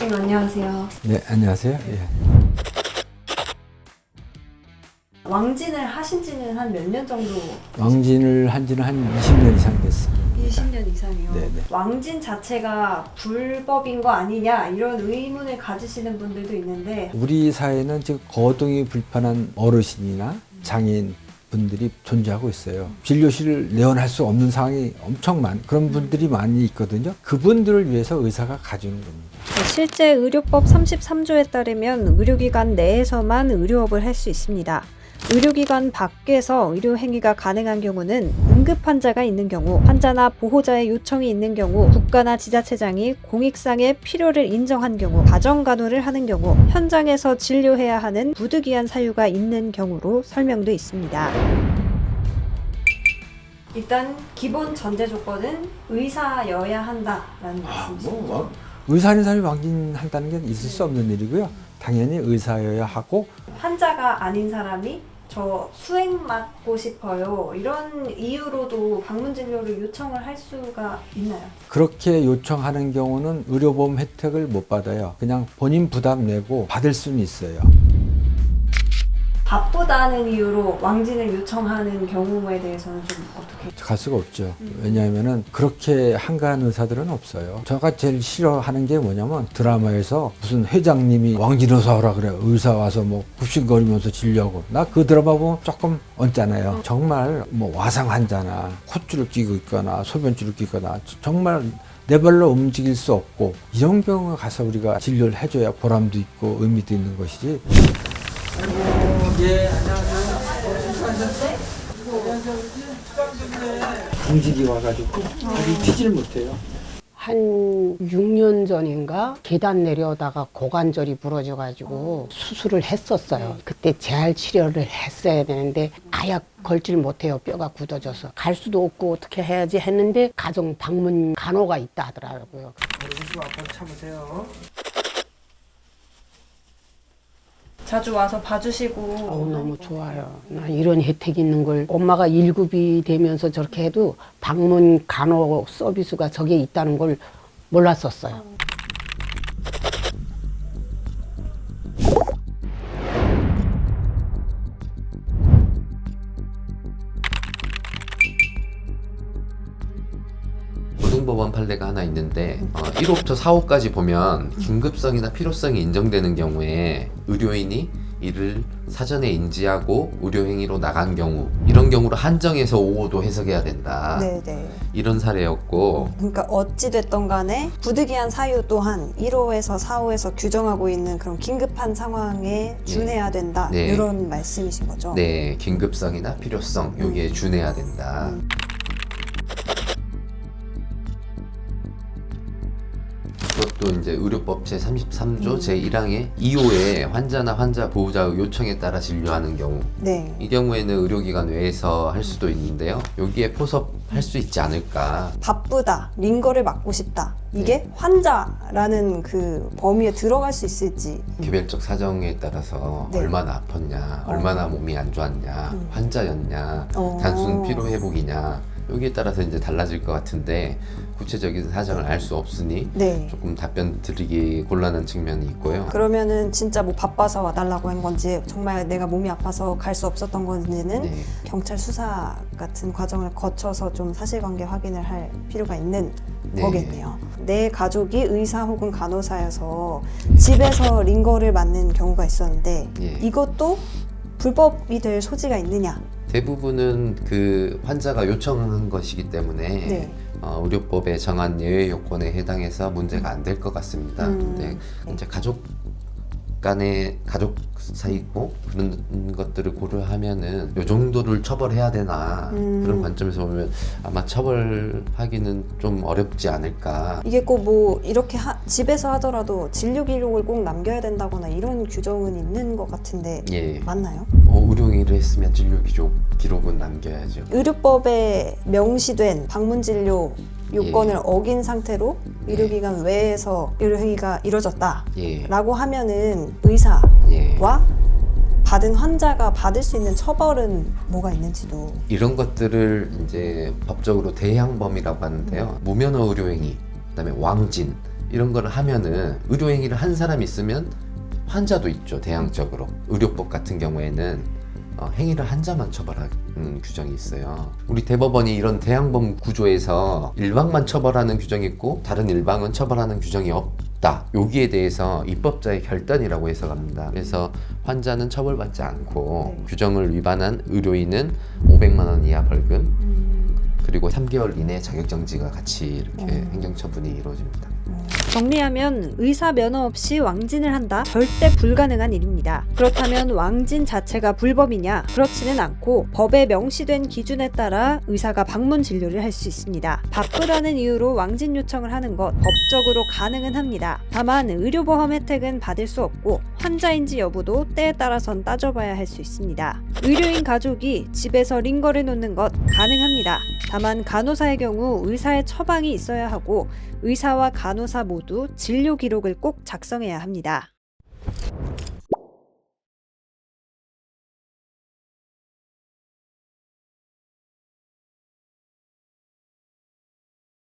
선생님 안녕하세요. 네, 안녕하세요. 예. 왕진을 하신 지는 한 몇 년 정도? 왕진을 한 지는 한 20년 이상 됐습니다. 20년 이상이요. 네네. 왕진 자체가 불법인 거 아니냐 이런 의문을 가지시는 분들도 있는데 우리 사회는 지금 거동이 불편한 어르신이나 장애인 분들이 존재하고 있어요. 진료실을 내원할 수 없는 상황이 엄청 그런 분들이 많이 있거든요. 그분들을 위해서 의사가 가주는 겁니다. 실제 의료법 33조에 따르면 의료기관 내에서만 의료업을 할 수 있습니다. 의료기관 밖에서 의료행위가 가능한 경우는 응급 환자가 있는 경우, 환자나 보호자의 요청이 있는 경우, 국가나 지자체장이 공익상의 필요를 인정한 경우, 가정간호를 하는 경우, 현장에서 진료해야 하는 부득이한 사유가 있는 경우로 설명돼 있습니다. 일단 기본 전제 조건은 의사여야 한다라는 말씀이시죠? 의사 아닌 사람이 왕진한다는 게 있을 수 없는 일이고요. 당연히 의사여야 하고 환자가 아닌 사람이 저 수액 맞고 싶어요 이런 이유로도 방문 진료를 요청을 할 수가 있나요? 그렇게 요청하는 경우는 의료보험 혜택을 못 받아요. 그냥 본인 부담 내고 받을 수는 있어요. 바쁘다는 이유로 왕진을 요청하는 경우에 대해서는 좀 어떻게? 갈 수가 없죠. 왜냐하면은 그렇게 한가한 의사들은 없어요. 제가 제일 싫어하는 게 뭐냐면 드라마에서 무슨 회장님이 왕진 의사 오라 그래요. 의사 와서 뭐 굽신거리면서 진료하고. 나 그 드라마 보면 조금 언짢아요. 정말 뭐 와상 환자나 콧줄을 끼고 있거나 소변줄을 끼거나 정말 내 발로 움직일 수 없고 이런 경우에 가서 우리가 진료를 해줘야 보람도 있고 의미도 있는 것이지. 예, 안녕하세요. 공직이 와가지고 아직 튀질 못해요. 한 6년 전인가 계단 내려다가 고관절이 부러져가지고 수술을 했었어요. 그때 재활 치료를 했어야 되는데 아예 걸질 못해요. 뼈가 굳어져서 갈 수도 없고 어떻게 해야지 했는데 가정 방문 간호가 있다 하더라고요. 한번 참으세요. 자주 와서 봐주시고 너무 좋아요. 나 이런 혜택이 있는 걸 엄마가 1급이 되면서 저렇게 해도 방문 간호 서비스가 저게 있다는 걸 몰랐었어요. 고등법원 판례가 하나 있는데 1호부터 4호까지 보면 긴급성이나 필요성이 인정되는 경우에 의료인이 이를 사전에 인지하고 의료행위로 나간 경우 이런 경우로 한정해서 5호도 해석해야 된다. 네네. 이런 사례였고 그러니까 어찌됐던 간에 부득이한 사유 또한 1호에서 4호에서 규정하고 있는 그런 긴급한 상황에 준해야 된다. 네. 이런 말씀이신 거죠? 네, 긴급성이나 필요성 여기에 준해야 된다. 그것도 이제 의료법 제33조 제1항의 2호에 환자나 환자 보호자의 요청에 따라 진료하는 경우 네. 이 경우에는 의료기관 외에서 할 수도 있는데요. 여기에 포섭할 수 있지 않을까. 바쁘다, 링거를 맞고 싶다. 이게 환자라는 그 범위에 들어갈 수 있을지. 개별적 사정에 따라서 네. 얼마나 아팠냐, 얼마나 몸이 안 좋았냐, 환자였냐, 단순 피로 회복이냐 여기에 따라서 이제 달라질 것 같은데 구체적인 사정을 알 수 없으니 네. 조금 답변 드리기 곤란한 측면이 있고요. 그러면은 진짜 뭐 바빠서 와달라고 한 건지 정말 내가 몸이 아파서 갈 수 없었던 건지는 네. 경찰 수사 같은 과정을 거쳐서 좀 사실관계 확인을 할 필요가 있는 네. 거겠네요. 내 가족이 의사 혹은 간호사여서 집에서 링거를 맞는 경우가 있었는데 예. 이것도 불법이 될 소지가 있느냐? 대부분은 그 환자가 요청한 것이기 때문에 네. 의료법에 정한 예외 요건에 해당해서 문제가 안 될 것 같습니다. 근데 이제 가족 사이고 그런 것들을 고려하면은 요 정도를 처벌해야 되나 그런 관점에서 보면 아마 처벌하기는 좀 어렵지 않을까. 이게 꼭 뭐 이렇게 집에서 하더라도 진료 기록을 꼭 남겨야 된다거나 이런 규정은 있는 것 같은데 예. 맞나요? 의료행위를 했으면 진료 기록은 남겨야죠. 의료법에 명시된 방문 진료 요건을 어긴 상태로 의료기관 외에서 의료행위가 이루어졌다라고 예. 하면은 의사와 예. 받은 환자가 받을 수 있는 처벌은 뭐가 있는지도. 이런 것들을 이제 법적으로 대항범이라고 하는데요. 무면허 의료행위, 그다음에 왕진 이런 걸 하면은 의료행위를 한 사람이 있으면 환자도 있죠. 대항적으로 의료법 같은 경우에는 행위를 한 자만 처벌하는 규정이 있어요. 우리 대법원이 이런 대항범 구조에서 일방만 처벌하는 규정이 있고 다른 일방은 처벌하는 규정이 없다. 여기에 대해서 입법자의 결단이라고 해석합니다. 그래서 환자는 처벌받지 않고 규정을 위반한 의료인은 500만 원 이하 벌금 그리고 3개월 이내 자격정지가 같이 이렇게 행정처분이 이루어집니다. 정리하면 의사 면허 없이 왕진을 한다? 절대 불가능한 일입니다. 그렇다면 왕진 자체가 불법이냐? 그렇지는 않고 법에 명시된 기준에 따라 의사가 방문 진료를 할 수 있습니다. 바쁘다는 이유로 왕진 요청을 하는 것 법적으로 가능은 합니다. 다만 의료보험 혜택은 받을 수 없고 환자인지 여부도 때에 따라선 따져봐야 할 수 있습니다. 의료인 가족이 집에서 링거를 놓는 것 가능합니다. 다만 간호사의 경우 의사의 처방이 있어야 하고 의사와 간호사 모두 진료 기록을 꼭 작성해야 합니다.